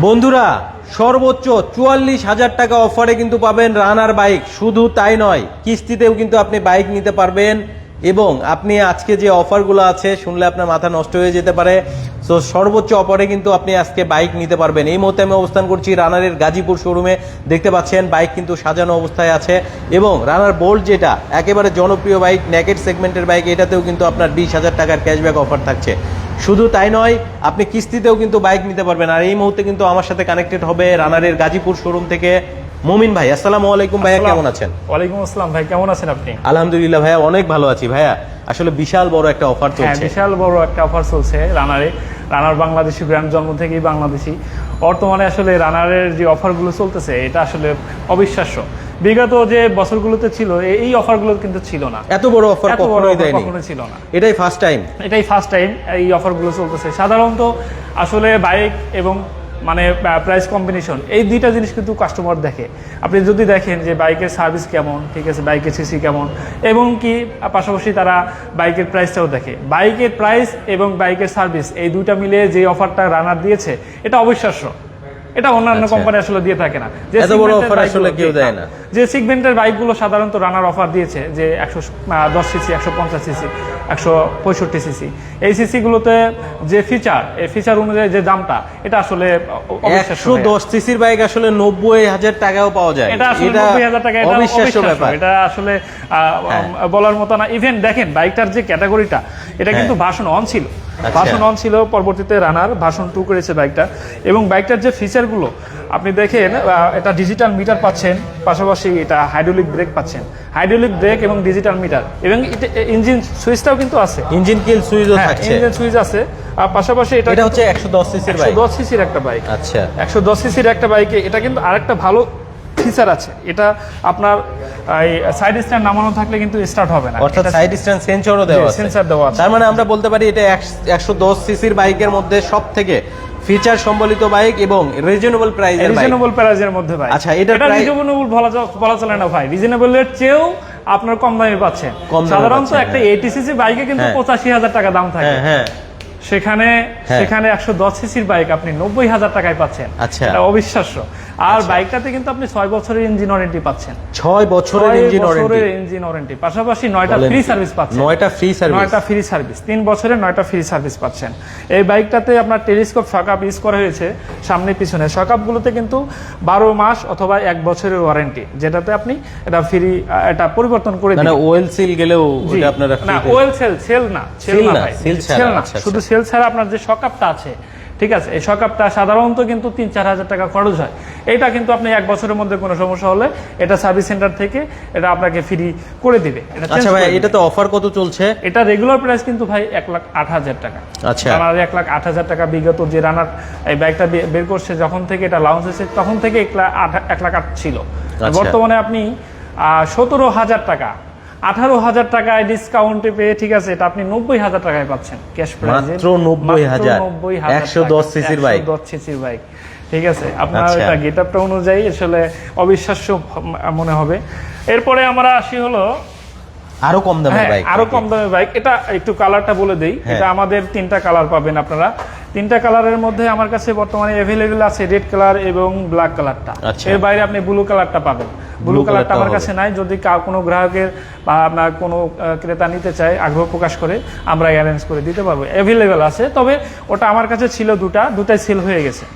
বন্ধুরা সর্বোচ্চ 44,000 টাকা অফারে কিন্তু পাবেন রানার বাইক। শুধু তাই নয়, কিস্তিতেও কিন্তু আপনি বাইক নিতে পারবেন। এবং আপনি আজকে যে অফারগুলো আছে শুনলে আপনার মাথা নষ্ট হয়ে যেতে পারে। সো সর্বোচ্চ অফারে কিন্তু আপনি আজকে বাইক নিতে পারবেন। এই মুহূর্তে আমি অবস্থান করছি রানারের গাজীপুর শোরুমে। দেখতে পাচ্ছেন বাইক কিন্তু সাজানো অবস্থায় আছে এবং রানার বোল্ট যেটা একেবারে জনপ্রিয় বাইক, নেকেড সেগমেন্টের বাইক, এটাতেও কিন্তু আপনার 20,000 টাকার ক্যাশব্যাক অফার থাকছে। শুধু তাই নয়, আপনি কিস্তিতেও কিন্তু বাইক নিতে পারবেন। আর এই মুহূর্তে কিন্তু আমার সাথে কানেক্টেড হবে রানারের গাজীপুর শোরুম থেকে মুমিন ভাই। আসসালামু আলাইকুম ভাইয়া, কেমন আছেন? ওয়ালাইকুম আসসালাম ভাই, কেমন আছেন আপনি? আলহামদুলিল্লাহ ভাইয়া, অনেক ভালো আছি ভাইয়া। আসলে বিশাল বড় একটা অফার চলছে। বিশাল বড় একটা অফার চলছে রানার বাংলাদেশি ব্র্যান্ড, জন্ম থেকেই বাংলাদেশি। বর্তমানে আসলে রানারের যে অফারগুলো চলতেছে এটা আসলে অবিশ্বাস্য। বিগত যে বছরগুলোতে ছিল এই অফারগুলো কিন্তু ছিল না, এত বড় অফার কখনোই ছিল না। এটাই ফার্স্ট টাইম এই অফারগুলো চলতেছে। সাধারণত আসলে বাইক এবং মানে প্রাইস কম্বিনেশন, এই দুইটা জিনিস কিন্তু কাস্টমার দেখে। আপনি যদি দেখেন যে বাইকের সার্ভিস কেমন, ঠিক আছে, বাইকের সিসি কেমন, এবং কি পাশাপাশি তারা বাইকের প্রাইসটাও দেখে। বাইকের প্রাইস এবং বাইকের সার্ভিস এই দুইটা মিলে যে অফারটা রানার দিয়েছে এটা অবিশ্বাস্য। এটা অন্যান্য কোম্পানি আসলে দিয়ে থাকে না। এত বড় অফার আসলে কেউ দেয় না। যে সেগমেন্টের বাইকগুলো সাধারণত রানার অফার দিয়েছে, যে 110 সিসি, 150 সিসি, 165 সিসি, এই সিসি গুলোতে যে ফিচার, এই ফিচার অনুযায়ী যে দামটা, এটা আসলে 110 সিসির বাইক আসলে 90,000 টাকাও পাওয়া যায়। এটা আসলে 90,000 টাকা, এটা অবিশ্বাস্য ব্যাপার। এটা আসলে বলার মতো না। ইভেন দেখেন বাইকটার যে ক্যাটাগরিটা, এটা কিন্তু ভার্সন 1 ছিল। ভার্সন 1 ছিল, পরবর্তীতে রানার ভার্সন 2 করেছে বাইকটা। এবং বাইকটার যে ফিচারগুলো আপনি দেখেন, এটা ডিজিটাল মিটার পাচ্ছেন, পাশাপাশি এটা হাইড্রোলিক ব্রেক পাচ্ছেন, হাইড্রোলিক ব্রেক এবং ডিজিটাল মিটার, এবং ইঞ্জিন সুইচটাও কিন্তু আছে, ইঞ্জিন কিল সুইচও থাকছে, ইঞ্জিন সুইচ আছে। আর পাশাপাশি এটা হচ্ছে 110 সিসির বাইক, 110 সিসির একটা বাইক। আচ্ছা, 110 সিসির একটা বাইকে এটা কিন্তু আরেকটা ভালো ফিচার আছে, এটা আপনার এই সাইড স্ট্যান্ড নামানো থাকলে কিন্তু স্টার্ট হবে না, অর্থাৎ সাইড স্ট্যান্ড সেন্সরও দেওয়া আছে, সেন্সর দেওয়া আছে। তার মানে আমরা বলতে পারি এটা 110 সিসির বাইকের মধ্যে সবথেকে ফিচার সম্বলিত বাইক এবং রিজনেবল প্রাইসের মধ্যে ভাই। আচ্ছা, এটা রিজনেবল বলা চলে না ভাই, রিজনেবলের চেয়েও আপনার কম দামে পাচ্ছেন। সাধারণত একটা 80 সিসি বাইকে কিন্তু 85,000 টাকা দাম থাকে, সেখানে 110 সিসির বাইক আপনি 90,000 টাকায় পাচ্ছেন। এটা অবিশ্বাস্য। আর বাইকটাতে কিন্তু আপনি 6 বছরের ইঞ্জিন ওয়ারেন্টি পাচ্ছেন, 6 বছরের ইঞ্জিন ওয়ারেন্টি, পাশাপাশি 9টা ফ্রি সার্ভিস পাচ্ছেন, 9টা ফ্রি সার্ভিস, 3 বছরের 9টা ফ্রি সার্ভিস পাচ্ছেন। এই বাইকটাতে আপনার টেলিস্কোপ শকআপ ইউজ করা হয়েছে সামনে পিছনে। শকআপগুলোতে কিন্তু 12 মাস অথবা 1 বছরের ওয়ারেন্টি, যেটাতে আপনি এটা ফ্রি, এটা পরিবর্তন করে দিবেন। মানে ওয়েল সিল গেলেও ওটা আপনারা না, ওয়েল সেল না, শুধু সেল ছাড়া আপনার যে শকআপটা আছে, ঠিক আছে, এই শকআপটা সাধারণত কিন্তু 3-4 হাজার টাকা খরচ হয়। এটা কিন্তু আপনি 1 বছরের মধ্যে কোনো সমস্যা হলে এটা সার্ভিস সেন্টার থেকে এটা আপনাকে ফ্রি করে দিবে। আচ্ছা ভাই, এটা তো অফার কত চলছে? এটা রেগুলার প্রাইস কিন্তু ভাই 1,08,000 টাকা। আচ্ছা, রানার 1,08,000 টাকা। বিগত যে রানার এই বাইকটা বের করছে, যখন থেকে এটা লঞ্চ হয়েছে তখন থেকে 1,08,000 ছিল। বর্তমানে আপনি 17,000 টাকা, 18,000 টাকায় ডিসকাউন্টে পেয়ে, ঠিক আছে, এটা আপনি 90,000 টাকায় পাচ্ছেন ক্যাশ প্রাইসে, মাত্র 90,000, 110 সিসির বাইক, 110 সিসির বাইক, ঠিক আছে। আপনার এটা গেটআপটা অনুযায়ী আসলে অবিশ্বাস্য মনে হবে। এরপরে আমরা আসি হলো আরো কম দামের বাইক, আরো কম দামের বাইক। এটা একটু কালারটা বলে দেই, এটা আমাদের 3টা কালার পাবেন আপনারা। 3টা কালারের মধ্যে আমার কাছে বর্তমানে অ্যাভেলেবেল আছে রেড কালার এবং ব্ল্যাক কালারটা। এর বাইরে আপনি ব্লু কালারটা পাবেন। ব্লু কালারটা আমার কাছে নাই, যদি কোনো গ্রাহকের বা আপনার কোনো ক্রেতা নিতে চায়, আগ্রহ প্রকাশ করে, আমরা অ্যারেঞ্জ করে দিতে পারবো, অ্যাভেলেবেল আছে। তবে ওটা আমার কাছে ছিল দুটাই সেল হয়ে গেছে।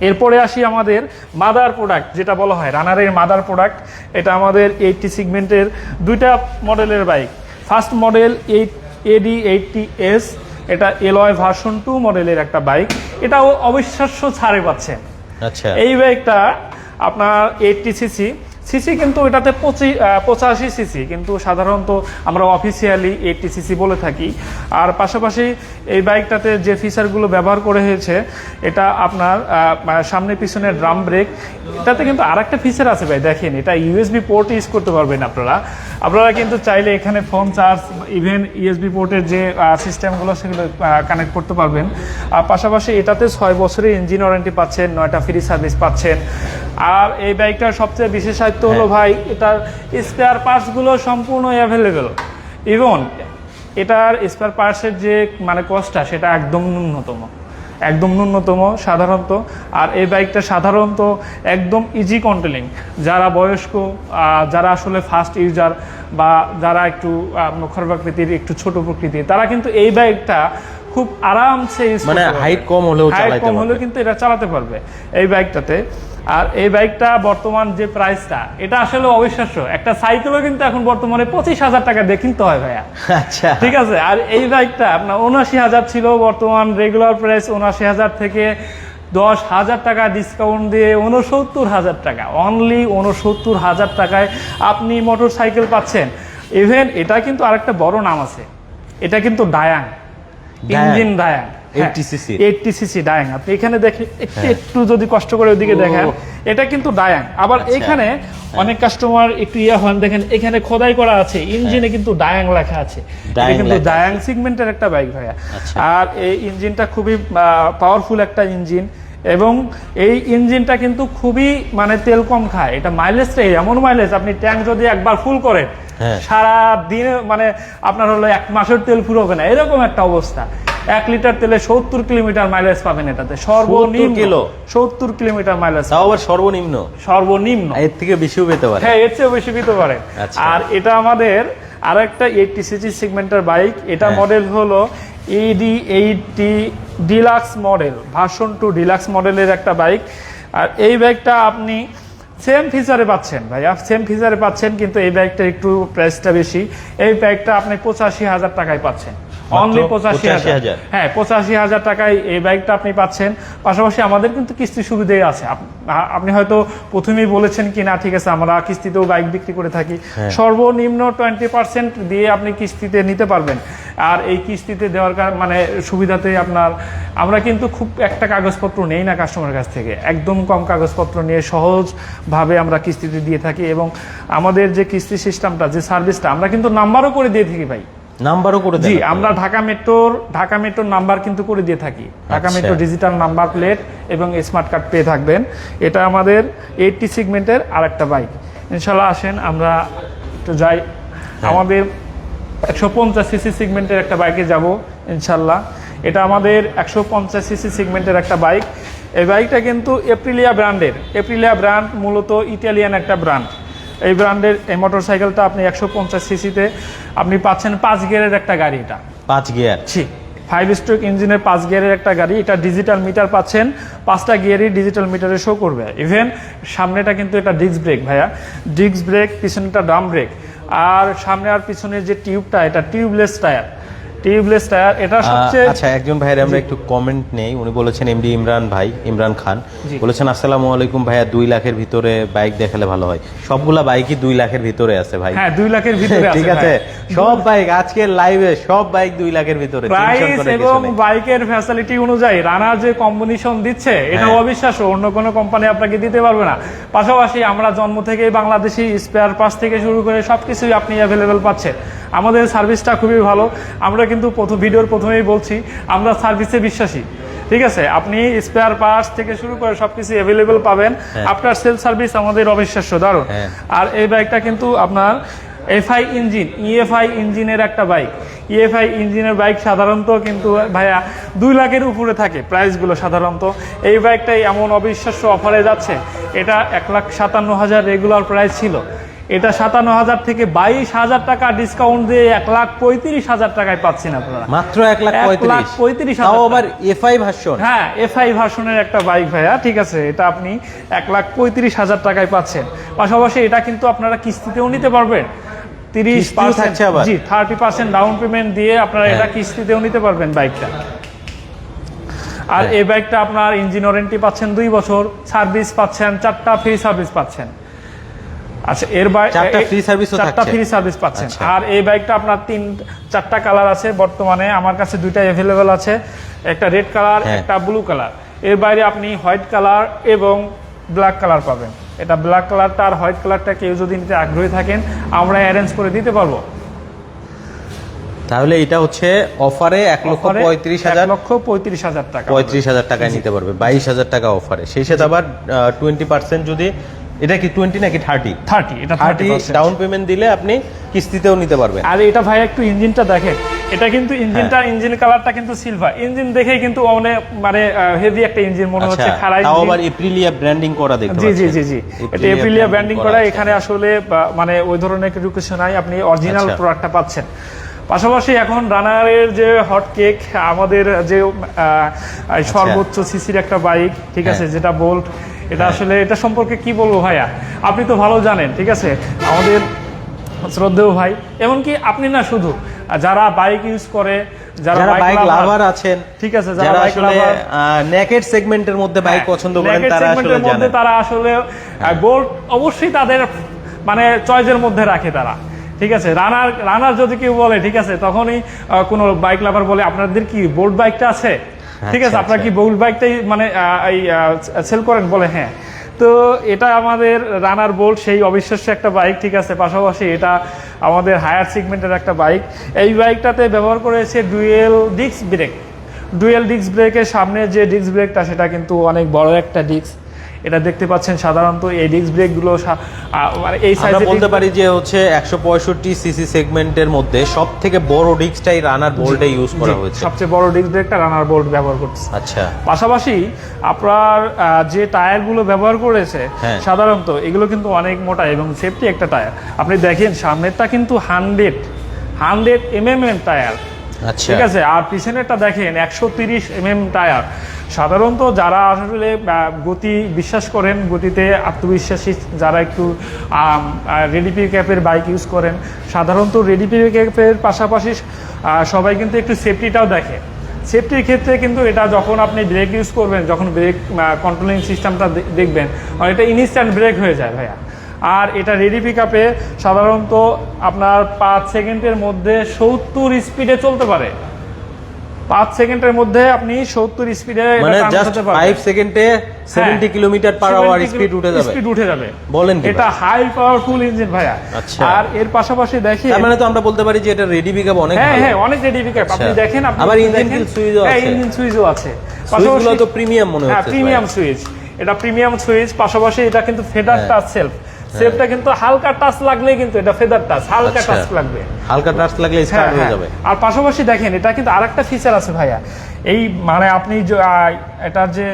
এরপরে আসি আমাদের মাদার প্রোডাক্ট, যেটা বলা হয় রানারের মাদার প্রোডাক্ট। এটা আমাদের 80 সেগমেন্টের 2টা মডেলের বাইক। ফার্স্ট মডেল AD80S, এটা এলয় ভার্সন 2 মডেলের একটা বাইক। এটাও অবিশ্বাস্য ছাড়ে পাচ্ছেন। আচ্ছা, এই বাইকটা আপনার 80 সিসি, কিন্তু এটাতে 85 সিসি, কিন্তু সাধারণত আমরা অফিসিয়ালি 80 সিসি বলে থাকি। আর পাশাপাশি এই বাইকটাতে যে ফিচারগুলো ব্যবহার করে হয়েছে, এটা আপনার সামনে পিছনে ড্রাম ব্রেক। এটাতে কিন্তু আরেকটা ফিচার আছে ভাই, দেখেন, এটা USB পোর্ট ইউজ করতে পারবেন আপনারা কিন্তু চাইলে এখানে ফোন চার্জ, ইভেন USB পোর্টের যে সিস্টেমগুলো সেগুলো কানেক্ট করতে পারবেন। আর পাশাপাশি এটাতে 6 বছরের ইঞ্জিন ওয়ারেন্টি পাচ্ছেন, 9টা ফ্রি সার্ভিস পাচ্ছেন। আর এই বাইকটার সবচেয়ে বিশেষত্ব হলো ভাই, এটার স্পেয়ার পার্টসগুলো সম্পূর্ণ অ্যাভেলেবেল। ইভেন এটার স্পেয়ার পার্টসের যে মানে কস্টটা, সেটা একদম ন্যূনতম। একদম ন্যূনতম সাধারণত। আর এই বাইকটা সাধারণত একদম ইজি কন্ট্রোলিং, যারা বয়স্ক, যারা আসলে ফাস্ট ইউজার বা যারা একটু নখর প্রকৃতির, একটু ছোট প্রকৃতির, তারা কিন্তু এই বাইকটা খুব আরামসে মানে হাইট কম হলেও কিন্তু এটা চালাতে পারবে এই বাইকটাতে। আর এই বাইকটা বর্তমান যে প্রাইসটা, এটা আসলে অবিশ্বাস্য। একটা সাইকেলও কিন্তু এখন বর্তমানে 25,000 টাকা দিয়ে কিনতে হয় ভাইয়া। আচ্ছা, ঠিক আছে। আর এই বাইকটা আপনার 79,000 ছিল, বর্তমান রেগুলার প্রাইস 79,000 থেকে 10,000 টাকা ডিসকাউন্ট দিয়ে 69,000 টাকা, অনলি 69,000 টাকায় আপনি মোটর সাইকেল পাচ্ছেন। ইভেন এটা কিন্তু আরেকটা বড় নাম আছে, এটা কিন্তু ডায়াং ইঞ্জিন, ডায়াং 80 সিসি ডায়াং। আপনি এখানে দেখেন একটু যদি কষ্ট করে ওইদিকে দেখেন, এটা কিন্তু ডায়াং। আবার এখানে অনেক কাস্টমার একটু হন, দেখেন এখানে খোদাই করা আছে, ইঞ্জিনে কিন্তু ডায়াং লেখা আছে। এটা কিন্তু ডায়াং সেগমেন্টের একটা বাইক ভাইয়া। আর এই ইঞ্জিনটা খুবই পাওয়ারফুল একটা ইঞ্জিন, এবং এই ইঞ্জিনটা কিন্তু খুবই মানে তেল কম খায়। এটা মাইলেজটাই এমন মাইলেজ, আপনি ট্যাঙ্ক যদি একবার ফুল করেন সারা দিনে মানে আপনার হলো 1 মাসের তেল ফুরোবে না, এরকম একটা অবস্থা। 1 লিটার তেলে 70 কিলোমিটার মাইলেজ পাবেন এটাতে, সর্বনিম্ন 70 কিলোমিটার মাইলেজ। তাও আবার সর্বনিম্ন, এর থেকে বেশিও পেতে পারে। হ্যাঁ, এর চেয়েও বেশি পেতে পারে। আর এটা আমাদের আরেকটা 80 সিসি সেগমেন্টের বাইক। এটা মডেল হলো ED80 deluxe model, version 2 deluxe মডেলের একটা বাইক। আর এই বাইকটা আপনি সেম ফিচারে পাচ্ছেন ভাইয়া, সেম ফিচারে পাচ্ছেন, কিন্তু এই বাইকটা একটু প্রাইসটা বেশি। এই বাইকটা আপনি 85,000 টাকায় পাচ্ছেন, অনলি 85,000। হ্যাঁ, 85,000 টাকায় এই বাইকটা আপনি পাচ্ছেন। পাশাপাশি আমাদের কিন্তু কিস্তি সুবিধাই আছে। আপনি হয়তো প্রথমেই বলেছেন কি না, ঠিক আছে, আমরা কিস্তিতেও বাইক বিক্রি করে থাকি। সর্বনিম্ন 20% দিয়ে আপনি কিস্তিতে নিতে পারবেন। আর এই কিস্তিতে দেওয়ার মানে সুবিধাতে আমরা কিন্তু খুব একটা কাগজপত্র নেই না কাস্টমারের কাছ থেকে, একদম কম কাগজপত্র নিয়ে সহজভাবে আমরা কিস্তিতে দিয়ে থাকি। এবং আমাদের যে কিস্তি সিস্টেমটা, যে সার্ভিসটা, আমরা কিন্তু নাম্বারও করে দিয়ে থাকি ভাই। নাম্বারও করে জি, আমরা ঢাকা মেট্রোর নাম্বার কিন্তু করে দিয়ে থাকি। Dhaka metro digital number plate এবং স্মার্ট কার্ড পেয়ে থাকবেন। এটা আমাদের 80 সেগমেন্টের আরেকটা বাইক। ইনশাল্লাহ আসেন আমরা একটু যাই, আমাদের 150 সিসি সেগমেন্টের একটা বাইকে যাব ইনশাল্লাহ। এটা আমাদের 150 সিসি সেগমেন্টের একটা বাইক। এই বাইকটা কিন্তু এপ্রিলিয়া ব্র্যান্ডের। এপ্রিলিয়া ব্র্যান্ড মূলত ইটালিয়ান একটা ব্র্যান্ড। এই ব্র্যান্ডের এই মোটরসাইকেলটা আপনি 150 সিসিতে আপনি পাচ্ছেন 5 গিয়ারের একটা গাড়ি। এটা 5 গিয়ার, 5 স্ট্রোক ইঞ্জিনের 5 গিয়ারের একটা গাড়ি। এটা ডিজিটাল মিটার পাচ্ছেন, 5টা গিয়ারই ডিজিটাল মিটারে শো করবে। ইভেন সামনেটা কিন্তু এটা ডিস্ক ব্রেক ভাইয়া, ডিস্ক ব্রেক, পিছনেটা ড্রাম ব্রেক। আর সামনে আর পিছনের যে টিউবটা, এটা টিউবলেস টায়ার। এটা সবচেয়ে আচ্ছা, একজন ভাইয়ের আমরা একটু কমেন্ট নেই। উনি বলেছেন এমডি ইমরান খান বলেছেন, আসসালামু আলাইকুম ভাইয়া, 2 লাখের ভিতরে বাইক দেখালে ভালো হয়। সবগুলা বাইকই 2 লাখের ভিতরে আছে ভাই। হ্যাঁ, 2 লাখের ভিতরে আছে। ঠিক আছে, সব বাইক আজকের লাইভে সব বাইক 2 লাখের ভিতরে। প্রাইস এবং বাইকের ফ্যাসিলিটি অনুযায়ী রানা যে কম্বিনেশন দিচ্ছে, এটা অবিশ্বাস্য, অন্য কোনো কোম্পানি আপনাকে দিতে পারবে না। পাশাপাশি আমরা জন্ম থেকেই বাংলাদেশি স্পেয়ার পার্টস থেকে শুরু করে সবকিছুই আপনি অ্যাভেলেবেল পাচ্ছেন। আমাদের সার্ভিসটা খুবই ভালো। আমরা কিন্তু ভিডিওর প্রথমেই বলছি, আমরা সার্ভিসে বিশ্বাসী। ঠিক আছে, আপনি স্পেয়ার পার্টস থেকে শুরু করে সবকিছু অ্যাভেলেবেল পাবেন। আফটার সেল সার্ভিস আমাদের অবিশ্বাস্য, দারুণ। আর এই বাইকটা কিন্তু আপনার EFI ইঞ্জিনের একটা বাইক। EFI ইঞ্জিনের বাইক সাধারণত কিন্তু ভাইয়া 2 লাখের উপরে থাকে প্রাইসগুলো সাধারণত। এই বাইকটাই এমন অবিশ্বাস্য অফারে যাচ্ছে। এটা 1,57,000 রেগুলার প্রাইস ছিল, এটা 57,000 থেকে 22,000 টাকা ডিসকাউন্ট দিয়ে 1,35,000 টাকায় পাচ্ছেন আপনারা। মাত্র 1,35,000, তাও আবার FI ভার্সন। হ্যাঁ, FI ভার্সনের একটা বাইক ভাইয়া। ঠিক আছে, এটা আপনি 1,35,000 টাকায় পাচ্ছেন। পাশাপাশি এটা কিন্তু আপনারা কিস্তিতেও নিতে পারবেন। 30% ডাউন পেমেন্ট দিয়ে আপনারা এটা কিস্তিতেও নিতে পারবেন বাইকটা। আর এই বাইকটা আপনার ইঞ্জিন ওয়ারেন্টি পাচ্ছেন 2 বছর, সার্ভিস পাচ্ছেন 4টা ফ্রি সার্ভিস পাচ্ছেন। আচ্ছা, এর বাইক 4টা ফ্রি সার্ভিস পাচ্ছেন। আর এই বাইকটা আপনার 4টা কালার আছে বর্তমানে আমার কাছে, 2টা অ্যাভেলেবেল আছে, একটা রেড কালার, একটা ব্লু কালার। এর বাইরে আপনি হোয়াইট কালার এবং ব্ল্যাক কালার পাবেন। এটা ব্ল্যাক কালারটা আর হোয়াইট কালারটা কেউ যদি নিতে আগ্রহী থাকেন, আমরা অ্যারেঞ্জ করে দিতে পারবো। তাহলে এটা হচ্ছে অফারে 1,35,000 টাকা, 35,000 টাকায় নিতে পারবে, 22,000 টাকা অফারে। সেই সাথে আবার 20% যদি, এটা কি 20 নাকি 30? এটা 30 ডাউন পেমেন্ট দিলে আপনি কিস্তিতেও নিতে পারবেন। আর এটা ভাই একটু ইঞ্জিনটা দেখেন, এটা কিন্তু ইঞ্জিন কালারটা কিন্তু সিলভার, ইঞ্জিন দেখেই কিন্তু অনেক মানে হেভি একটা ইঞ্জিন মনে হচ্ছে, খাড়া ইঞ্জিন। তাও আবার এপ্রিলিয়া ব্র্যান্ডিং করা দেখতে পাচ্ছেন। জি জি জি, এটা এপ্রিলিয়া ব্র্যান্ডিং করা। এখানে আসলে মানে ওই ধরনের কিছু নাই, আপনি অরিজিনাল প্রোডাক্টটা পাচ্ছেন। পাশাপাশি এখন রানারের যে হট কেক, আমাদের যে সর্বোচ্চ সিসির একটা বাইক, ঠিক আছে, যেটা বোল্ট, এটা আসলে এটা সম্পর্কে কি বলবো ভাইয়া, আপনি তো ভালো জানেন, ঠিক আছে, আমাদের শ্রদ্ধেয় ভাই, এমনকি আপনি না, শুধু যারা বাইক ইউজ করে, যারা বাইক লাভার আছেন, ঠিক আছে, যারা বাইক লাভার নেকেড সেগমেন্টের মধ্যে বাইক পছন্দ করেন, তারা আসলে জানেন, তারা আসলে বোল্ট অবশ্যই তাদের মানে চয়েসের মধ্যে রাখে তারা, ঠিক আছে। রানার যদি কেউ বলে, ঠিক আছে, তখনই কোনো বাইক লাভার বলে আপনাদের কি বোল্ট বাইকটা আছে, ঠিক আছে, আপনারা কি বোল্ট বাইকটাই মানে সেল করেন, বলে হ্যাঁ। তো এটা আমাদের রানার বোল্ট, সেই অবিশ্বাস্য একটা বাইক, ঠিক আছে। পাশাপাশি এটা আমাদের হায়ার সেগমেন্টের একটা বাইক। এই বাইকটাতে ব্যবহার করেছে dual disc brake. Dual disk ব্রেকের সামনে যে ডিস্ক ব্রেকটা, সেটা কিন্তু অনেক বড় একটা ডিস্ক, এটা দেখতে পাচ্ছেন। সাধারণত এই ডিস্ক ব্রেকগুলো মানে এই সাইজে আমরা বলতে পারি যে হচ্ছে 165 সিসি সেগমেন্টের মধ্যে সবথেকে বড় ডিস্কটাই রানার বোল্টে ইউজ করা হয়েছে, সবচেয়ে বড় ডিস্ক ব্রেকটা রানার বোল্ট ব্যবহার করছে। আচ্ছা, পাশাপাশি আপনার যে টায়ারগুলো ব্যবহার করেছে, সাধারণত এগুলো কিন্তু অনেক মোটা এবং সেফটি একটা টায়ার। আপনি দেখেন সামনেরটা কিন্তু 100 mm টায়ার, ঠিক আছে, আর পিছনেরটা দেখেন 130 mm টায়ার। সাধারণত যারা আসলে গতি বিশ্বাস করেন, গতিতে আত্মবিশ্বাসী, যারা একটু রেডি পিকআপের বাইক ইউজ করেন, সাধারণত রেডি পিকআপের পাশাপাশি সবাই কিন্তু একটু সেফটিটাও দেখে। সেফটির ক্ষেত্রে কিন্তু এটা যখন আপনি ব্রেক ইউজ করবেন, যখন ব্রেক কন্ট্রোলিং সিস্টেমটা দেখবেন, এটা ইনস্ট্যান্ট ব্রেক হয়ে যায় ভাইয়া। আর এটা রেডি পিকআপে সাধারণত আপনার 5 সেকেন্ডের মধ্যে 70 স্পিডে চলতে পারে। 5 সেকেন্ডের মধ্যে আপনি 70 স্পিডে, মানে জাস্ট 5 সেকেন্ডে 70 কিলোমিটার/আওয়ার স্পিড উঠে যাবে। বলেন কি, এটা হাই পাওয়ারফুল ইঞ্জিন ভাইয়া। আর এর পাশাপাশি দেখেন, তার মানে তো আমরা বলতে পারি যে এটা রেডি পিকআপ অনেক ভালো। হ্যাঁ, অনেক রেডি পিকআপ। আপনি দেখেন, আবার ইঞ্জিন সুইচও আছে। হ্যাঁ, ইঞ্জিন সুইচও আছে। সুইচগুলো তো প্রিমিয়াম মনে হচ্ছে। হ্যাঁ, প্রিমিয়াম সুইচ, এটা প্রিমিয়াম সুইচ। পাশাপাশি এটা কিন্তু ফেদার টাচ সেলফটা কিন্তু হালকা টাচ লাগলে কিন্তু এটা ফেদার টাচ, হালকা টাচ লাগবে, হালকা টাচ লাগলে স্টার্ট হয়ে যাবে। আর পাশাপাশি দেখেন, এটা কিন্তু আরেকটা ফিচার আছে ভাইয়া, এই মানে আপনি এটা যে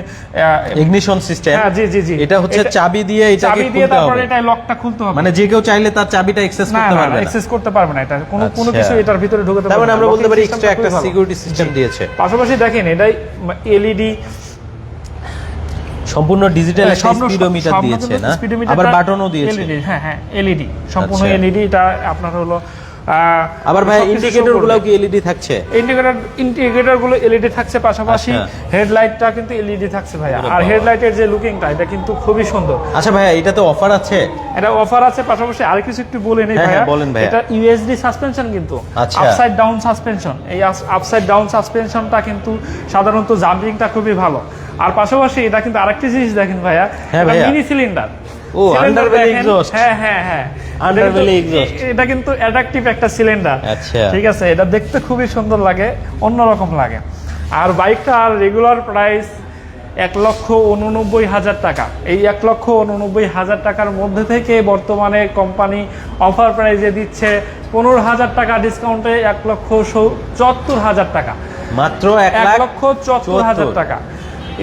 ইগনিশন সিস্টেম, জি জি জি, এটা হচ্ছে চাবি দিয়ে এটাকে খুলতে হবে, এটা লকটা খুলতে হবে, মানে যে কেউ চাইলে তার চাবিটা অ্যাক্সেস করতে পারবে না, অ্যাক্সেস করতে পারবে না, এটা কোনো কিছু এটার ভিতরে ঢুকাতে পারবে না। তার মানে আমরা বলতে পারি এক্সট্রা একটা সিকিউরিটি সিস্টেম দিয়েছে। পাশাপাশি দেখেন, এটাই এলইডি, সম্পূর্ণ ডিজিটাল স্পিডোমিটার দিয়েছে না, আবার বাটনও দিয়েছে। হ্যাঁ, এলইডি, সম্পূর্ণ এলইডি। এটা আপনার হলো আবার ভাই ইন্ডিকেটর গুলো কি এলইডি থাকছে? ইন্ডিকেটর গুলো এলইডি থাকছে, পাশাপাশি হেডলাইটটা কিন্তু এলইডি থাকছে ভাইয়া। আর হেডলাইটের যে লুকিংটা, এটা কিন্তু খুবই সুন্দর। আচ্ছা ভাইয়া, এটাতে অফার আছে? এটা অফার আছে। পাশাপাশি আর কিছু একটু বলে নেই ভাইয়া, বলেন ভাইয়া। এটা ইউএসডি সাসপেনশন কিন্তু, আপসাইড ডাউন সাসপেনশন। এই আপসাইড ডাউন সাসপেনশনটা কিন্তু সাধারণত জাম্পিংটা খুবই ভালো। আর পাশাপাশি এটা কিন্তু আরেকটা জিনিস দেখেন ভাইয়া, মিনি সিলিন্ডার। ও, আন্ডারবেলি এক্সস্ট। হ্যাঁ, আন্ডারবেলি এক্সস্ট। এটা কিন্তু অ্যাট্রাকটিভ একটা সিলিন্ডার, ঠিক আছে, এটা দেখতে খুবই সুন্দর লাগে, অন্যরকম লাগে। আর বাইকটার রেগুলার প্রাইস 1,89,000 টাকা। এই 1,89,000 টাকার মধ্যে থেকে বর্তমানে কোম্পানি অফার প্রাইজে দিচ্ছে 15,000 টাকা ডিসকাউন্টে 1,74,000 টাকা, মাত্র 1,74,000 টাকা।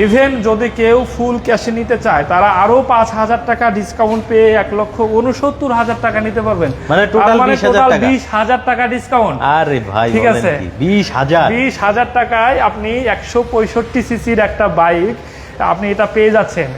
ইভেন যদি কেউ ফুল ক্যাশে নিতে চায়, তারা আরো 5,000 টাকা ডিসকাউন্ট পেয়ে 1,69,000 টাকা নিতে পারবেন, মানে টোটাল 20,000 টাকা ডিসকাউন্ট। আরে ভাই, ঠিক আছে, 20,000 টাকায় আপনি 165 সিসির একটা বাইক আপনি এটা পেয়ে যাচ্ছেন।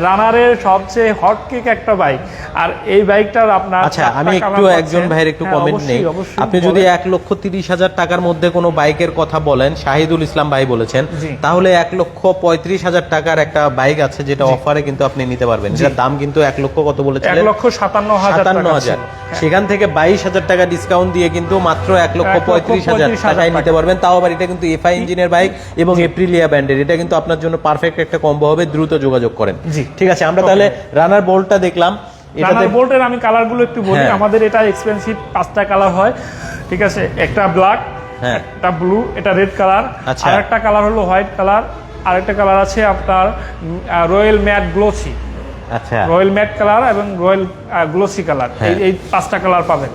রানারের সবচেয়ে হট কেক একটা বাইক। আর এই বাইকটার আপনার, আচ্ছা, আমি একটু একজন ভাইয়ের একটু কমেন্ট নেই। আপনি যদি 1,30,000 টাকার মধ্যে কোনো বাইকের কথা বলেন, শাহিদুল ইসলাম ভাই বলেছেন, তাহলে 1,35,000 টাকার একটা বাইক আছে যেটা অফারে কিন্তু আপনি নিতে পারবেন। এটার দাম কিন্তু 1 লক্ষ কত বলেছিলেন? 1,57,000। সেখান থেকে 22,000 টাকা ডিসকাউন্ট দিয়ে কিন্তু মাত্র 1,35,000 টাকায় নিতে পারবেন। তাও আবার এটা কিন্তু এফআই ইঞ্জিনের বাইক এবং এপ্রিলিয়া ব্র্যান্ডের। এটা কিন্তু আপনার জন্য পারফেক্ট একটা কম্বো হবে। দ্রুত যোগাযোগ করেন। ঠিক আছে, আমরা তাহলে রানার বোল্টটা দেখলাম। রানার বোল্টের আমি কালারগুলো একটু বলি। আমাদের এটা এক্সপেন্সিভ 5টা কালার হয়, ঠিক আছে। একটা ব্ল্যাক, একটা ব্লু, এটা রেড কালার, আর একটা কালার হলো হোয়াইট কালার, আর একটা কালার আছে আপনার রয়্যাল ম্যাট গ্লোসি। আচ্ছা, রয়্যাল ম্যাট কালার এবং রয়্যাল গ্লোসি কালার, এই 5টা কালার পাবেন।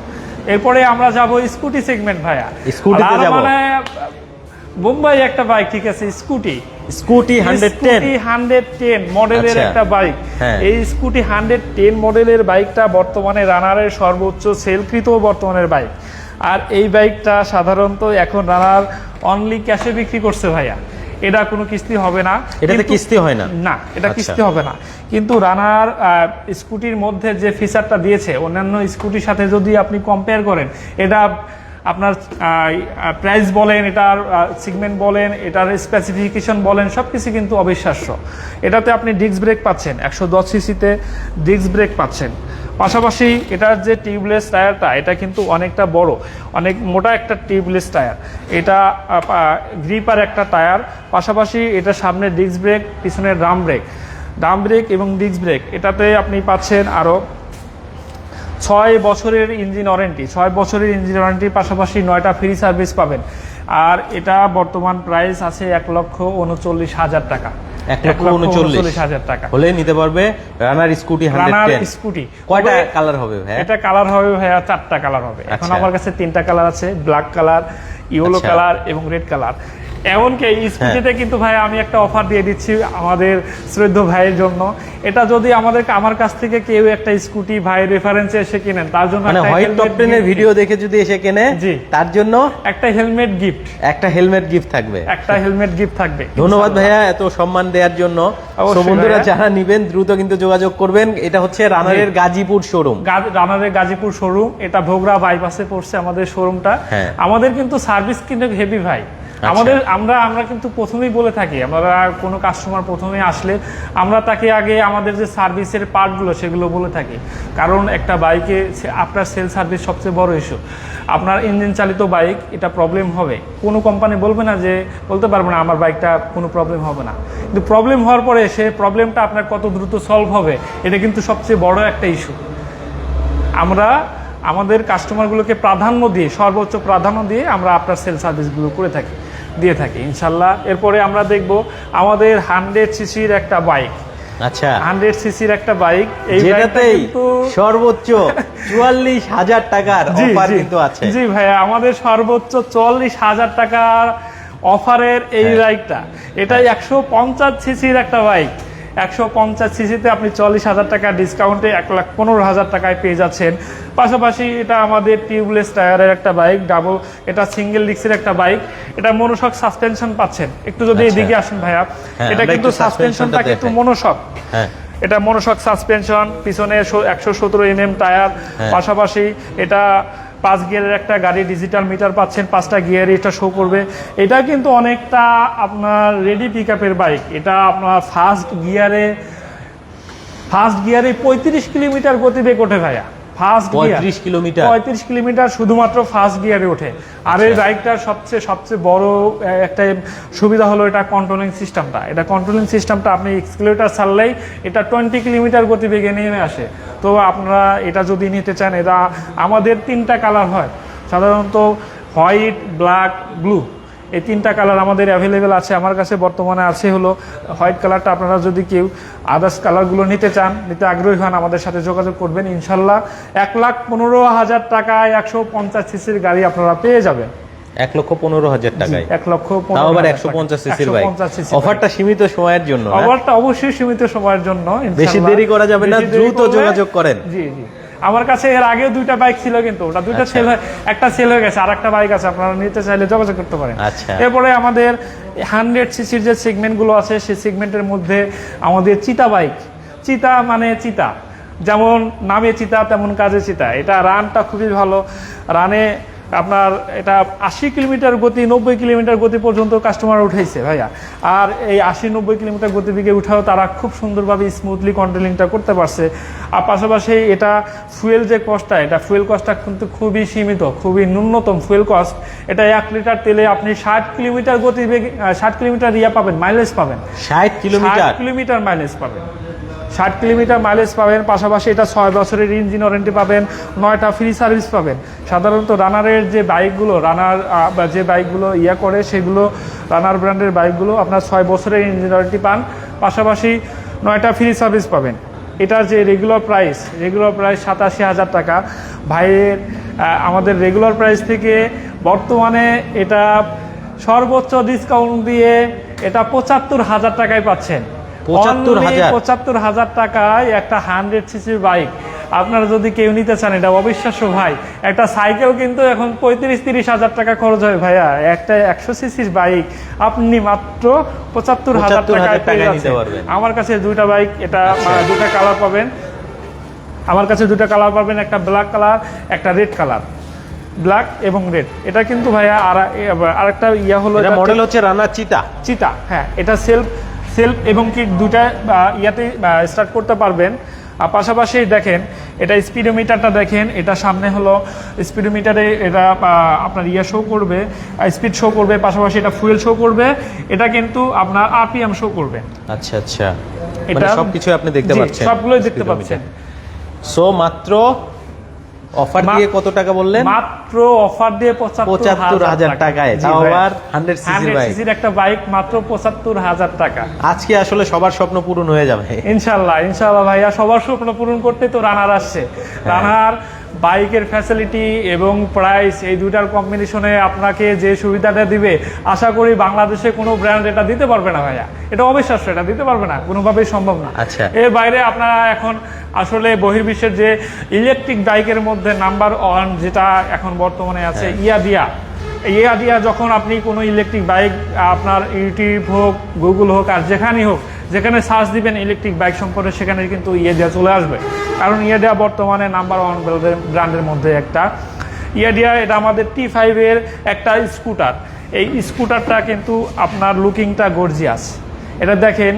এরপরে আমরা যাব স্কুটি সেগমেন্ট ভাইয়া। স্কুটিতে যাব, মানে বোম্বাই একটা বাইক, ঠিক আছে, স্কুটি 110 মডেলের একটা বাইক। এই স্কুটি 110 মডেলের বাইকটা বর্তমানে রানারের সর্বোচ্চ সেলকৃত বর্তমানের বাইক। আর এই বাইকটা সাধারণত এখন রানার অনলি ক্যাশে বিক্রি করছে ভাইয়া। এটা কোনো কিস্তি হবে না, এটাতে কিস্তি হয় না, না এটা কিস্তি হবে না। কিন্তু রানার স্কুটির মধ্যে যে ফিচারটা দিয়েছে অন্যান্য স্কুটির সাথে যদি আপনি কম্পেয়ার করেন, এটা আপনার প্রাইস বলেন, এটার সেগমেন্ট বলেন, এটার স্পেসিফিকেশন বলেন, সব কিছু কিন্তু অবিশ্বাস্য। এটাতে আপনি ডিস্ক ব্রেক পাচ্ছেন, 110 সিসিতে ডিস্ক ব্রেক পাচ্ছেন। পাশাপাশি এটার যে টিউবলেস টায়ারটা, এটা কিন্তু অনেকটা বড়, অনেক মোটা একটা টিউবলেস টায়ার। এটা গ্রিপার একটা টায়ার। পাশাপাশি এটা সামনে ডিস্ক ব্রেক, পিছনে ড্রাম ব্রেক এবং ডিস্ক ব্রেক। এটাতে আপনি পাচ্ছেন আরও 6 বছরের ইঞ্জিন ওয়ারেন্টি, পাশাপাশি 9টা ফ্রি সার্ভিস পাবেন। আর এটা বর্তমান প্রাইস আছে 1,39,000 টাকা। 1,39,000 টাকা হলে নিতে পারবে রানার স্কুটি 110। স্কুটি কয়টা কালার হবে ভাই? এটা কালার হবে ভাইয়া 4টা কালার হবে। এখন আমার কাছে 3টা কালার আছে, ব্ল্যাক কালার, ইয়েলো কালার এবং রেড কালার। এমনকি এই স্কুটিতে কিন্তু ভাই আমি একটা অফার দিয়ে দিচ্ছি আমাদের শ্রদ্ধেয় ভাইয়ের জন্য। এটা যদি আমার কাছ থেকে কেউ একটা স্কুটি ভাই রেফারেন্সে এসে কিনেন, তার জন্য মানে হোয়াইট টপ 10 এর ভিডিও দেখে যদি এসে কিনে, তার জন্য একটা হেলমেট গিফট থাকবে। ধন্যবাদ ভাইয়া এত সম্মান দেওয়ার জন্য। তো বন্ধুরা যারা নেবেন দ্রুত কিন্তু যোগাযোগ করবেন। এটা হচ্ছে রানারের গাজীপুর শোরুম। এটা ভোগড়া বাইপাসে পড়ছে আমাদের শোরুমটা। আমাদের কিন্তু সার্ভিস কিন্তু হেভি ভাই। আমরা কিন্তু প্রথমেই বলে থাকি, আমরা কোনো কাস্টমার প্রথমে আসলে আমরা তাকে আগে আমাদের যে সার্ভিসের পার্টগুলো সেগুলো বলে থাকি। কারণ একটা বাইকে আপনার সেল সার্ভিস সবচেয়ে বড় ইস্যু। আপনার ইঞ্জিন চালিত বাইক, এটা প্রবলেম হবে, কোনো কোম্পানি বলতে পারবে না আমার বাইকটা কোনো প্রবলেম হবে না। কিন্তু প্রবলেম হওয়ার পরে সে প্রবলেমটা আপনার কত দ্রুত সলভ হবে, এটা কিন্তু সবচেয়ে বড় একটা ইস্যু। আমরা আমাদের কাস্টমারগুলোকে সর্বোচ্চ প্রাধান্য দিয়ে আমরা আপনার সেল সার্ভিসগুলো দিয়ে থাকি ইনশাল্লাহ। এরপরে আমরা দেখব আমাদের 100 সিসির একটা বাইক। আচ্ছা, 100 সিসির একটা বাইক, এই যেটাতেই সর্বোচ্চ 44,000 টাকার অফার কিন্তু আছে। জি ভাইয়া, আমাদের সর্বোচ্চ 44,000 টাকার অফারের এই বাইকটা। এটা 150 সিসির একটা বাইক। 150 সিসিতে আপনি 40,000 টাকা ডিসকাউন্টে 1,15,000 টাকায় পেয়ে যাচ্ছেন। পাশাপাশি এটা আমাদের টিউবলেস টায়ারের একটা বাইক, এটা সিঙ্গেল ডিস্কের একটা বাইক। এটা মনোশক সাসপেনশন পাচ্ছেন। একটু যদি এদিকে আসেন ভাইয়া, এটা কিন্তু সাসপেনশনটা কিন্তু মনোশক। এটা মনোশক সাসপেনশন, পিছনে 117 mm টায়ার। পাশাপাশি এটা 5 গিয়ারের একটা গাড়ি, ডিজিটাল মিটার পাচ্ছেন, 5টা গিয়ার এটা শো করবে। এটা কিন্তু অনেকটা আপনার রেডি পিক আপের বাইক। এটা আপনার ফার্স্ট গিয়ারে 35 কিলোমিটার গতিবেগ ওঠে ভাইয়া। 35 কিলোমিটার শুধুমাত্র ফার্স্ট গিয়ারে ওঠে। আর এই বাইকটার সবচেয়ে বড় একটা সুবিধা হলো এটা কন্ট্রোলিং সিস্টেমটা। আপনি এক্সিলারেটর ছাড়লেই এটা 20 কিলোমিটার গতিবেগে নেমে আসে। তো আপনারা এটা যদি নিতে চান, এটা আমাদের 3টা কালার হয় সাধারণত, হোয়াইট, ব্ল্যাক, ব্লু। এই 3টা কালার আমাদের অ্যাভেলেবেল আছে। আমার কাছে বর্তমানে আছে হলো হোয়াইট কালারটা। আপনারা যদি কেউ আদার্স কালারগুলো নিতে আগ্রহী হন, আমাদের সাথে যোগাযোগ করবেন ইনশাল্লাহ। 1,15,000 টাকায় 150 সিসির গাড়ি আপনারা পেয়ে যাবেন। 1,15,000 টাকায় 1,15,000 সিসির বাইক। অফারটা সীমিত সময়ের জন্য, অফারটা অবশ্যই সীমিত সময়ের জন্য। বেশি দেরি করা যাবে না, দ্রুত যোগাযোগ করেন। জি। আমার কাছে এর আগেও 2টা বাইক ছিল, কিন্তু ওটা 2টা একটা সেল হয়ে গেছে, আর একটা বাইক আছে, আপনারা নিতে চাইলে যোগাযোগ করতে পারেন। এরপরে আমাদের 100 সিসির যে সেগমেন্টগুলো আছে, সেই সেগমেন্টের মধ্যে আমাদের চিতা বাইক। চিতা মানে চিতা, যেমন নামে চিতা তেমন কাজে চিতা। এটা রানটা খুবই ভালো। রানে আপনার এটা 80 কিলোমিটার গতি, 90 কিলোমিটার গতি পর্যন্ত কাস্টমার উঠাইছে ভাইয়া। আর এই 80-90 কিলোমিটার গতিবেগে উঠাও তারা খুব সুন্দরভাবে স্মুথলি কন্ট্রোলিংটা করতে পারছে। আর পাশাপাশি এটা ফুয়েল কস্টটা কিন্তু খুবই সীমিত, খুবই ন্যূনতম ফুয়েল কস্ট। এটা 1 লিটার তেলে আপনি 60 কিলোমিটার গতিবেগ, 60 কিলোমিটার মাইলেজ পাবেন। 60 কিলোমিটার মাইলেজ পাবেন। 60 কিলোমিটার মাইলেজ পাবেন। পাশাপাশি এটা 6 বছরের ইঞ্জিন ওয়ারেন্টি পাবেন, 9টা ফ্রি সার্ভিস পাবেন। সাধারণত রানারের যে বাইকগুলো সেগুলো রানার ব্র্যান্ডের বাইকগুলো আপনার 6 বছরের ইঞ্জিন ওয়ারেন্টি পান, পাশাপাশি 9টা ফ্রি সার্ভিস পাবেন। এটার যে রেগুলার প্রাইস 87,000 টাকা। ভাইয়ের আমাদের রেগুলার প্রাইস থেকে বর্তমানে এটা সর্বোচ্চ ডিসকাউন্ট দিয়ে এটা ৭৫,০০০ টাকায় পাচ্ছেন। ৭৫,০০০ টাকায় একটা 100 সিসির বাইক আপনারা যদি কেউ নিতে চান, এটা অবিশ্বাস্য ভাই। একটা সাইকেল কিন্তু এখন ৩৫-৩০,০০০ টাকা খরচ হয় ভাইয়া, একটা 100 সিসির বাইক আপনি মাত্র ৭৫,০০০ টাকায় পেয়ে যাচ্ছেন। আমার কাছে দুইটা বাইক, এটা দুটা কালার পাবেন আমার কাছে, দুটা কালার পাবেন, একটা ব্ল্যাক কালার, একটা রেড কালার, ব্ল্যাক এবং রেড। এটা কিন্তু ভাইয়া আরেকটা হলো, এটা মডেল হচ্ছে রানার চিতা। হ্যাঁ, এটা সেলফ এবং কি দুটা ইয়াতে স্টার্ট করতে পারবেন। আর পাশাপাশি দেখেন এটা স্পিডোমিটারটা দেখেন, এটা সামনে হলো স্পিডোমিটারে এটা আপনার শো করবে, স্পিড শো করবে, পাশাপাশি এটা ফুয়েল শো করবে, এটা কিন্তু আপনার আরপিএম শো করবে। আচ্ছা আচ্ছা, এটা সবকিছু আপনি দেখতে পাচ্ছেন, সবগুলোই দেখতে পাচ্ছেন। সো মাত্র অফার দিয়ে কত টাকা বললেন? মাত্র অফার দিয়ে ৭৫,০০০ টাকায়, তাও আবার 100 সিসির একটা বাইক, মাত্র ৭৫,০০০ টাকা। আজকে আসলে সবার স্বপ্ন পূরণ হয়ে যাবে ইনশাল্লাহ ভাইয়া, সবার স্বপ্ন পূরণ করতে তো রানার আসছে। রানার বাইকের ফ্যাসিলিটি এবং প্রাইস, এই দুইটার কম্বিনেশনে আপনাকে যে সুবিধাটা দিবে, আশা করি বাংলাদেশে কোনো ব্র্যান্ড এটা দিতে পারবে না ভাইয়া। এটা অবিশ্বাস্য, এটা দিতে পারবে না, কোনোভাবেই সম্ভব না। আচ্ছা, এর বাইরে আপনারা এখন আসলে বহির্বিশ্বের যে ইলেকট্রিক বাইকের মধ্যে নাম্বার 1 যেটা এখন বর্তমানে আছে, ইয়াদিয়া। যখন আপনি কোনো ইলেকট্রিক বাইক আপনার ইউটিউব হোক, গুগল হোক, আর যেখানেই হোক, যেখানে সার্চ দিবেন ইলেকট্রিক বাইক সম্পর্কে, সেখানে কিন্তু ইয়াদিয়া চলে আসবে। কারণ ইয়াদিয়া বর্তমানে নাম্বার 1 ব্র্যান্ডের মধ্যে একটা। ইয়াদিয়া এটা আমাদের T5 এর একটা স্কুটার। এই স্কুটারটা কিন্তু আপনার লুকিংটা গর্জিয়াস। এটা দেখেন,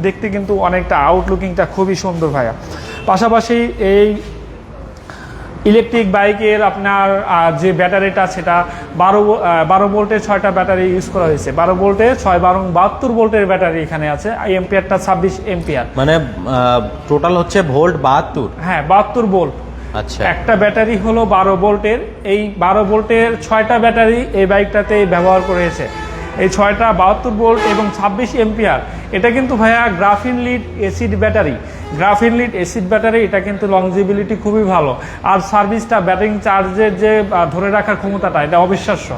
দেখতে কিন্তু অনেকটা আউটলুকিংটা খুবই সুন্দর ভাইয়া। পাশাপাশি এই ইলেকট্রিক বাইকের আপনার যে ব্যাটারিটা, সেটা 12 ভোল্টের 6টা ব্যাটারি ইউজ করা হয়েছে। 12 ভোল্টের 6 12 72 ভোল্টের ব্যাটারি এখানে আছে। এম্পিয়ারটা 26 এম্পিয়ার, মানে টোটাল হচ্ছে ভোল্ট 72। হ্যাঁ, 72 ভোল্ট। আচ্ছা, একটা ব্যাটারি হলো 12 ভোল্টের। এই 12 ভোল্টের 6টা ব্যাটারি এই বাইকটাতে ব্যবহার করেছে। এই 6টা 72 ভোল্ট এবং 26 এম্পিয়ার। এটা কিন্তু ভাইয়া গ্রাফিন লিড অ্যাসিড ব্যাটারি। এটা কিন্তু লংজিবিলিটি খুবই ভালো। আর সার্ভিসটা, ব্যাটারি চার্জের যে ধরে রাখার ক্ষমতাটা, এটা অবিশ্বাস্য।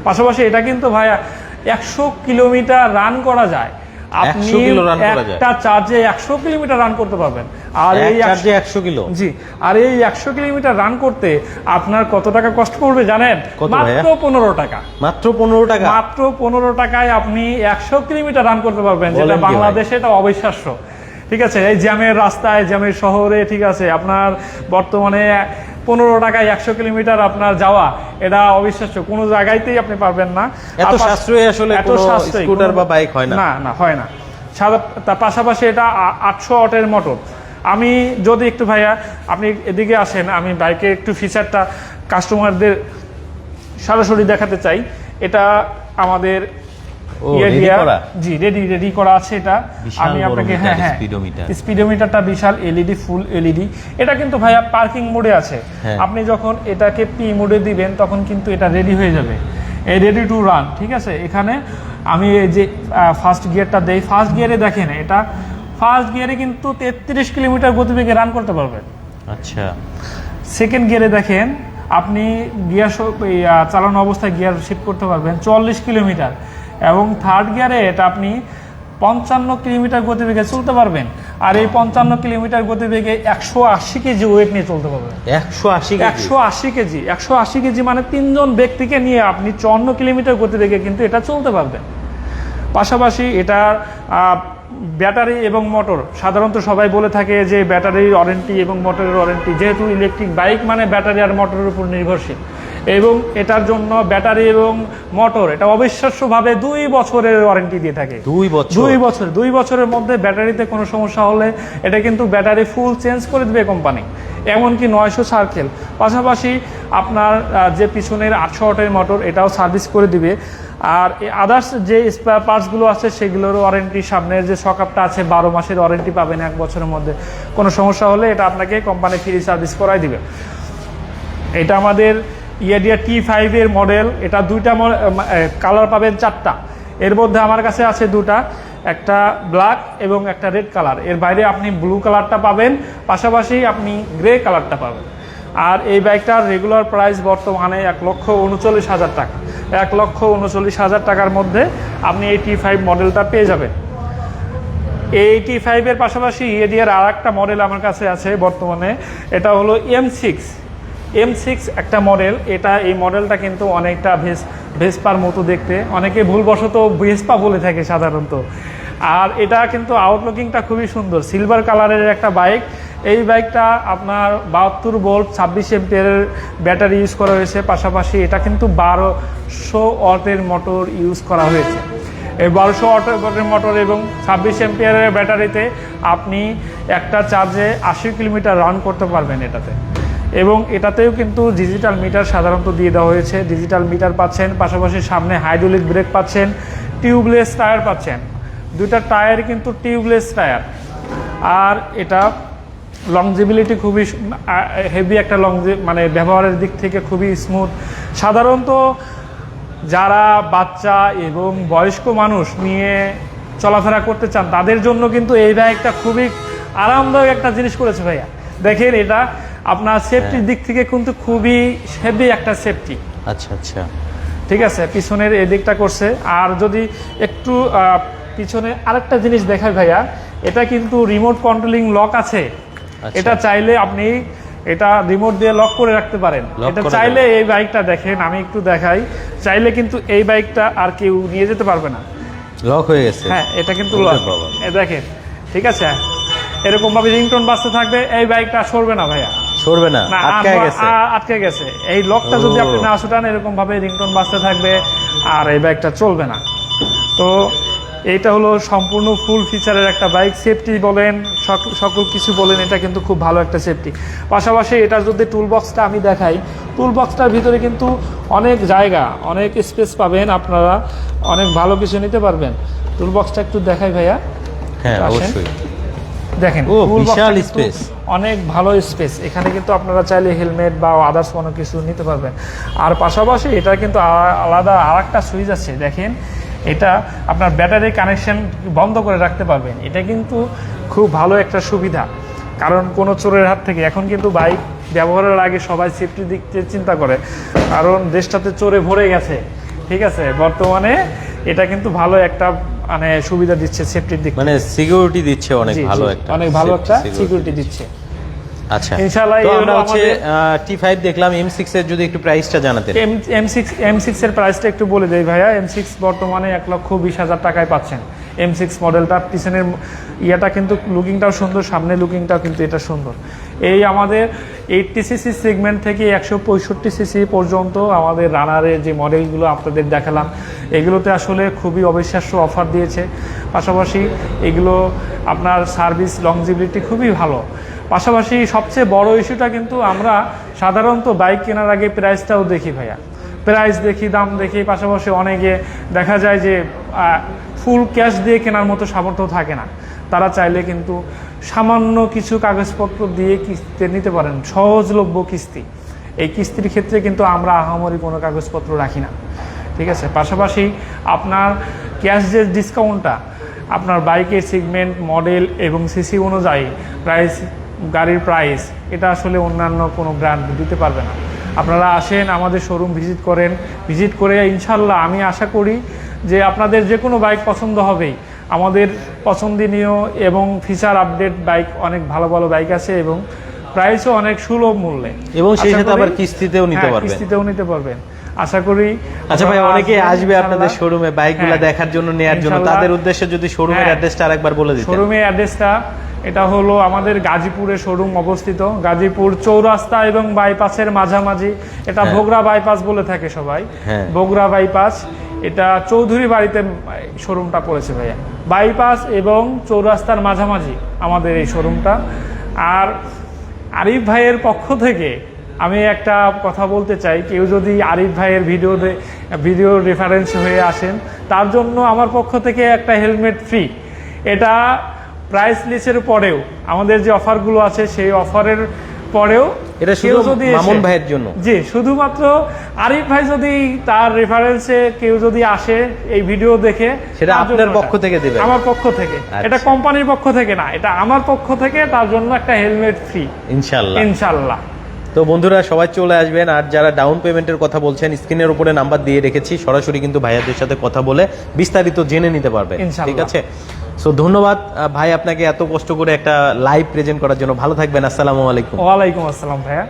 পাশাপাশি এটা কিন্তু ভাইয়া 100 কিলোমিটার রান করা যায়। আপনি একটা চার্জে 100 কিলোমিটার রান করতে পারবেন। আর এই 100 কিলো, জি, আর এই 100 কিলোমিটার রান করতে আপনার কত টাকা কষ্ট পড়বে জানেন? মাত্র 15 টাকা। মাত্র 15 টাকা? মাত্র 15 টাকায় আপনি 100 কিলোমিটার রান করতে পারবেন, যেটা বাংলাদেশে এটা অবিশ্বাস্য। ঠিক আছে, এই জ্যামের রাস্তায়, জ্যামের শহরে, ঠিক আছে, আপনার বর্তমানে 15 টাকায় 100 কিলোমিটার আপনার যাওয়া, এটা অবিশ্বাস্য। কোনো জায়গাতেই আপনি পারবেন না। এত সাশ্রয়ী আসলে কোনো স্কুটার বা বাইক হয় না। না, হয় না। তার পাশাপাশি এটা 800 ওয়াটের মোটর। আমি যদি একটু ভাইয়া আপনি এদিকে আসেন, আমি বাইকের একটু ফিচারটা কাস্টমারদের সরাসরি দেখাতে চাই। এটা আমাদের রেডি করা আছে। এটা আমি আপনাকে, হ্যাঁ, স্পিডোমিটারটা বিশাল, এলইডি, ফুল এলইডি। এটা কিন্তু ভাইয়া পার্কিং মোডে আছে। আপনি যখন এটাকে পি মোডে দিবেন, তখন কিন্তু এটা রেডি হয়ে যাবে, এই রেডি টু রান। ঠিক আছে, এখানে আমি এই যে ফার্স্ট গিয়ারটা দেই, ফার্স্ট গিয়ারে দেখেন, এটা ফার্স্ট গিয়ারে কিন্তু 33 কিলোমিটার গতিবেগে রান করতে পারবেন। আচ্ছা, সেকেন্ড গিয়ারে দেখেন, আপনি গিয়ার চালানো অবস্থায় গিয়ার শিফট করতে পারবেন 40 কিলোমিটার। এবং থার্ড গিয়ারে এটা আপনি 55 কিলোমিটার গতিবেগে চলতে পারবেন। আর এই 55 কিলোমিটার গতিবেগে 180 কেজি ওয়েট নিয়ে চলতে পারবেন। 180 কেজি মানে 3 জন ব্যক্তিকে নিয়ে আপনি 54 কিলোমিটার গতিবেগে কিন্তু এটা চলতে পারবেন। পাশাপাশি এটার ব্যাটারি এবং মোটর, সাধারণত সবাই বলে থাকে যে ব্যাটারির ওয়ারেন্টি এবং মোটরের ওয়ারেন্টি, যেহেতু ইলেকট্রিক বাইক মানে ব্যাটারি আর মোটরের উপর নির্ভরশীল, এবং এটার জন্য ব্যাটারি এবং মোটর এটা অবিশ্বাস্যভাবে 2 বছরের ওয়ারেন্টি দিয়ে থাকে। 2 বছরের মধ্যে ব্যাটারিতে কোনো সমস্যা হলে এটা কিন্তু ব্যাটারি ফুল চেঞ্জ করে দেবে কোম্পানি, এমনকি 900 সার্কেল। পাশাপাশি আপনার যে পিছনের 800 ওয়াটের মোটর, এটাও সার্ভিস করে দিবে। আর আদার্স যে স্পেয়ার পার্টসগুলো আছে সেগুলোর ওয়ারেন্টি, সামনের যে সকাপটা আছে 12 মাসের ওয়ারেন্টি পাবেন। 1 বছরের মধ্যে কোনো সমস্যা হলে এটা আপনাকে কোম্পানি ফ্রি সার্ভিস করাই দিবে। এটা আমাদের ইয়াদিয়া T5 এর মডেল। এটা 2টা কালার পাবেন, 4টা। এর মধ্যে আমার কাছে আছে 2টা, একটা ব্ল্যাক এবং একটা রেড কালার। এর বাইরে আপনি ব্লু কালারটা পাবেন, পাশাপাশি আপনি গ্রে কালারটা পাবেন। আর এই বাইকটার রেগুলার প্রাইস বর্তমানে 1,39,000 টাকা। 1,39,000 টাকার মধ্যে আপনি এই T5 মডেলটা পেয়ে যাবেন। এই T5 এর পাশাপাশি এডিআর আর একটা মডেল আমার কাছে আছে বর্তমানে, এটা হলো M6 একটা মডেল। এই মডেলটা কিন্তু অনেকটা ভেসপার মতো দেখতে, অনেকে ভুলবশত ভেসপা বলে থাকে সাধারণত। আর এটা কিন্তু আউটলুকিংটা খুবই সুন্দর, সিলভার কালারের একটা বাইক। এই বাইকটা আপনার 72 ভোল্ট 26 এম্পিয়ারের ব্যাটারি ইউজ করা হয়েছে, পাশাপাশি এটা কিন্তু 1200 ওয়াটের মোটর ইউজ করা হয়েছে। এই 1200 ওয়াটের মোটর এবং 26 এম্পিয়ারের ব্যাটারিতে আপনি একটা চার্জে 80 কিলোমিটার রান করতে পারবেন এটাতে। এবং এটাতেও কিন্তু ডিজিটাল মিটার সাধারণত দিয়ে দেওয়া হয়েছে, ডিজিটাল মিটার পাচ্ছেন, পাশাপাশি সামনে হাইড্রোলিক ব্রেক পাচ্ছেন, টিউবলেস টায়ার পাচ্ছেন। দুইটা টায়ার কিন্তু টিউবলেস টায়ার। আর এটা লংজিবিলিটি খুবই হেভি একটা মানে ব্যবহারের দিক থেকে খুবই স্মুথ। সাধারণত যারা বাচ্চা এবং বয়স্ক মানুষ নিয়ে চলাফেরা করতে চান তাদের জন্য কিন্তু এই বাইকটা খুবই আরামদায়ক একটা জিনিস করেছে ভাইয়া। দেখেন এটা আপনার সেফটির দিক থেকে কিন্তু খুবই হেভি একটা সেফটি। আচ্ছা, ঠিক আছে, পিছনের এই দিকটা করছে। আর যদি একটু পিছনে আরেকটা জিনিস দেখাই ভাইয়া, এটা কিন্তু রিমোট কন্ট্রোলিং লক আছে। এটা চাইলে আপনি এটা রিমোট দিয়ে লক করে রাখতে পারেন। এটা চাইলে এই বাইকটা দেখেন, আমি একটু দেখাই, চাইলে কিন্তু এই বাইকটা আর কেউ নিয়ে যেতে পারবে না, লক হয়ে গেছে। হ্যাঁ, এটা কিন্তু লক, দেখেন, ঠিক আছে। এরকম ভাবে রিংটোন বাজতে থাকবে, এই বাইকটা সরবে না ভাইয়া, সরবে না, আটকে গেছে। এই লকটা যদি আপনি না ছুটান, এরকম ভাবে রিংটোন বাজতে থাকবে আর এই বাইকটা চলবে না। তো এইটা হলো সম্পূর্ণ ফুল ফিচারের একটা বাইক। সেফটি বলেন, সকল কিছু বলেন, এটা কিন্তু খুব ভালো একটা সেফটি। পাশাপাশি এটার যদি টুল বক্সটা আমি দেখাই, টুল বক্সটার ভিতরে কিন্তু অনেক জায়গা, অনেক স্পেস পাবেন, আপনারা অনেক ভালো কিছু নিতে পারবেন। টুল বক্সটা একটু দেখাই ভাইয়া। হ্যাঁ, অবশ্যই দেখেন, বিশাল স্পেস, অনেক ভালো স্পেস। এখানে কিন্তু আপনারা চাইলে হেলমেট বা আদার্স কোনো কিছু নিতে পারবেন। আর পাশাপাশি এটা কিন্তু আলাদা আরেকটা সুইচ আছে, দেখেন, এটা আপনার ব্যাটারি কানেকশন বন্ধ করে রাখতে পারবেন। এটা কিন্তু খুব ভালো একটা সুবিধা, কারণ কোনো চোরের হাত থেকে, এখন কিন্তু বাইক ব্যবহারের আগে সবাই সেফটির দিক থেকে চিন্তা করে, কারণ দেশটাতে চোরে ভরে গেছে। ঠিক আছে, বর্তমানে এটা কিন্তু ভালো একটা মানে সুবিধা দিচ্ছে সেফটির দিক, মানে সিকিউরিটি দিচ্ছে, অনেক ভালো একটা সিকিউরিটি দিচ্ছে। আচ্ছা, ইনশাআল্লাহ আমরা হচ্ছে T5 দেখলাম। M6 এর যদি একটু প্রাইসটা জানাতেন। M6 এর প্রাইসটা একটু বলে দেই ভাইয়া। M6 বর্তমানে 1,20,000 টাকায় পাচ্ছেন। M6 মডেলটা, পিছনের ইয়াটা কিন্তু লুকিংটাও সুন্দর, সামনে লুকিংটাও কিন্তু এটা সুন্দর। এই আমাদের 80cc সেগমেন্ট থেকে 165cc পর্যন্ত আমাদের রানারের যে মডেলগুলো আপনাদের দেখালাম, এগুলোতে আসলে খুবই অবিশ্বাস্য অফার দিয়েছে। পাশাপাশি এগুলো আপনার সার্ভিস লংজিবিলিটি খুবই ভালো। পাশাপাশি সবচেয়ে বড় ইস্যুটা কিন্তু আমরা সাধারণত বাইক কেনার আগে প্রাইসটাও দেখি ভাইয়া, প্রাইস দেখি, দাম দেখি। পাশাপাশি অনেকে দেখা যায় যে ফুল ক্যাশ দিয়ে কেনার মতো সামর্থ্য থাকে না, তারা চাইলে কিন্তু সামান্য কিছু কাগজপত্র দিয়ে কিস্তিতে নিতে পারেন, সহজলভ্য কিস্তি। এই কিস্তির ক্ষেত্রে কিন্তু আমরা আহামরি কোনো কাগজপত্র রাখি না। ঠিক আছে, পাশাপাশি আপনার ক্যাশ যে ডিসকাউন্টটা আপনার বাইকের সেগমেন্ট, মডেল এবং সিসি অনুযায়ী প্রাইস, গাড়ির প্রাইস, এটা আসলে অন্যান্য কোনো ব্র্যান্ড দিতে পারবে না। আপনারা আসেন, আমাদের শোরুম ভিজিট করে ইনশাল্লাহ আমি আশা করি যে আপনাদের যে কোনো বাইক পছন্দ হবেই। আমাদের পছন্দনীয় এবং ফিচার আপডেট বাইক, অনেক ভালো ভালো বাইক আছে এবং প্রাইসও অনেক সুলভ মূল্যে, এবং সেই সাথে আবার কিস্তিতেও নিতে পারবেন, আশা করি। আচ্ছা ভাই, অনেকে আসবে আপনাদের শোরুমে বাইকগুলো দেখার জন্য, নেয়ার জন্য, তাদের উদ্দেশ্যে যদি শোরুমের অ্যাড্রেসটা আরেকবার বলে দিতেন। শোরুমের অ্যাড্রেসটা এটা হলো আমাদের গাজীপুরে শোরুম অবস্থিত, গাজীপুর চৌরাস্তা এবং বাইপাসের মাঝামাঝি। এটা বগুড়া বাইপাস বলে থাকে সবাই, বগুড়া বাইপাস। এটা চৌধুরী বাড়িতে শোরুমটা পড়েছে ভাইয়া, বাইপাস এবং চৌরাস্তার মাঝামাঝি আমাদের এই শোরুমটা। আর আরিফ ভাইয়ের পক্ষ থেকে আমি একটা কথা বলতে চাই, কেউ যদি আরিফ ভাইয়ের ভিডিও রেফারেন্স হয়ে আসেন, তার জন্য আমার পক্ষ থেকে একটা হেলমেট ফ্রি। এটা প্রাইস লিস্টের পরেও আমাদের যে অফারগুলো আছে, সেই অফারের পরেও এটা শুধু মামুন ভাইয়ের জন্য, জি, শুধুমাত্র আরিফ ভাই যদি তার রেফারেন্সে কেউ যদি আসে এই ভিডিও দেখে, সেটা আপনার পক্ষ থেকে দেবে, আমার পক্ষ থেকে। এটা কোম্পানির পক্ষ থেকে না, এটা আমার পক্ষ থেকে, তার জন্য একটা হেলমেট ফ্রি ইনশাআল্লাহ। তো বন্ধুরা সবাই চলে আসবেন, আর যারা ডাউন পেমেন্টের কথা বলছেন স্ক্রিনের উপরে নাম্বার দিয়ে রেখেছি, সরাসরি কিন্তু ভাইয়াদের সাথে কথা বলে বিস্তারিত জেনে নিতে পারবেন। ঠিক আছে, সো ধন্যবাদ ভাই আপনাকে এত কষ্ট করে একটা লাইভ প্রেজেন্ট করার জন্য। ভালো থাকবেন, আসসালামু আলাইকুম। ওয়ালাইকুম আসসালাম ভাইয়া।